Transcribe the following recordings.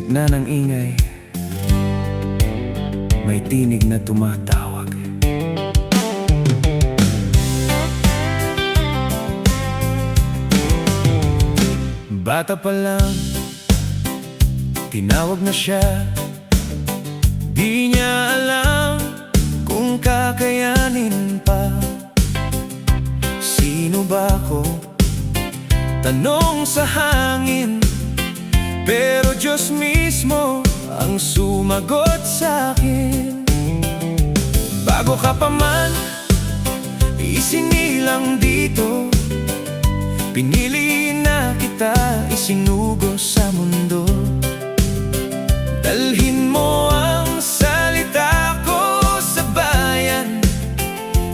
gitna ng ingay, may tinig na tumatawag. Bata pa lang, tinawag na siya. Di niya alam kung kakayanin pa. Sino ba ako? Tanong sa hangin. Pero Diyos mismo ang sumagot sa'kin. Bago ka pa man isinilang dito, pinili na kita, isinugo sa mundo. Dalhin mo ang salita ko sa bayan,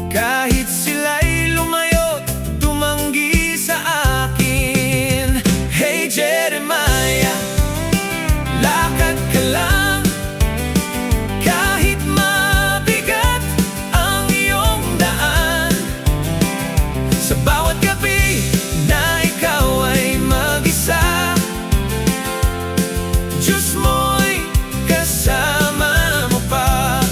kahit sila'y lumayo't tumanggi sa akin. Hey Jeremiah, lakad ka lang, kahit mabigat ang iyong daan. Sa bawat gabi na ikaw ay mag-isa, Diyos mo'y kasama mo pa.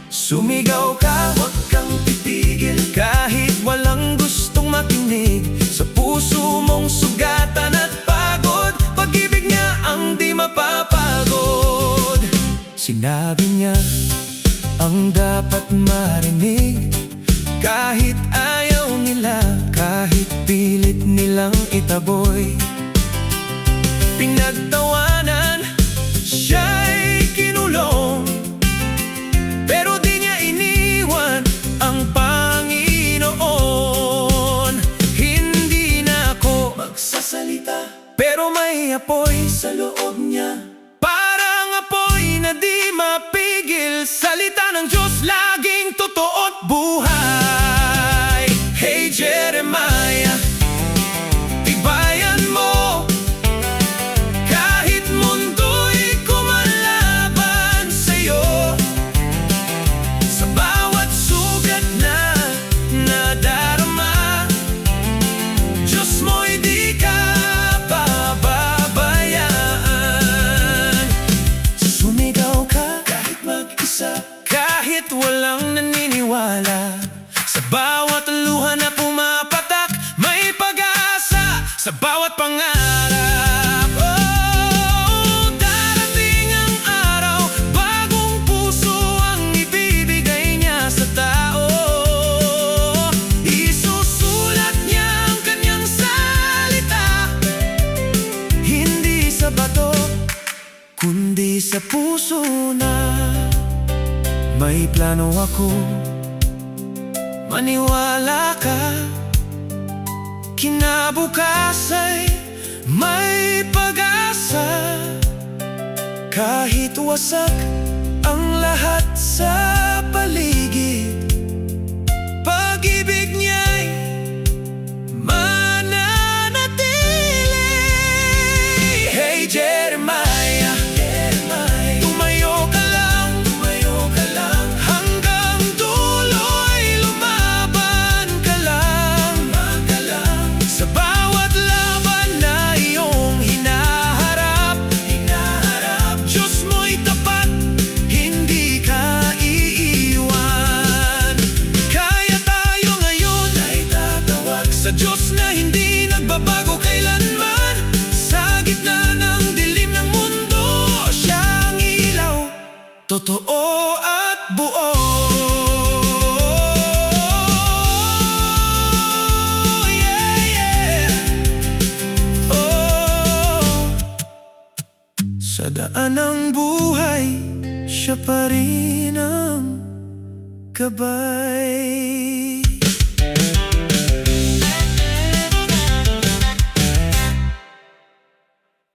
Sumigaw ka, huwag kang titigil, kahit walang gustong makinig. Sa puso mong sugatan at pagod, pag-ibig niya ang di mapapagod. Sinabi niya ang dapat marinig, kahit ayaw nila, kahit pilit nilang itaboy. Pinagtawanan, siya'y kinulong, pero di niya iniwan ang Panginoon. Hindi na ako magsasalita, pero may apoy sa loob niya, parang apoy na di mapigil. Salita ng Diyos laging totoo at buhay. Hey Jeremiah, tibayan mo, kahit mundo'y kumalaban sa'yo. Sa bawat sugat na nadarama, Diyos mo'y di ka pababayaan. Sumigaw ka kahit mag-isa, kahit walang naniniwala. Sa bawat luha na pumapatak, may pag-asa. Sa bawat pangarap, oh, darating ang araw, bagong puso ang ibibigay niya sa tao. Isusulat niya ang kanyang salita, hindi sa bato, kundi sa puso na. May plano ako, maniwala ka. Kinabukas ay may pag-asa, kahit wasak ang lahat sa paligid. Pag-ibig niya'y mananatili. Hey Jeremiah, tumayo ka lang, hanggang dulo'y lumaban ka lang. Sa bawat laban na iyong hinaharap, Diyos mo'y tapat, hindi ka iiwan. Kaya tayo ngayon ay tatawag sa Diyos na hindi nagbabago kailanman. Sa gitna ng dilim ng mundo, siyang ilaw, totoo at buo. Yeah, yeah. Oh, sa daan ng buhay, siya pa rin ang gabay.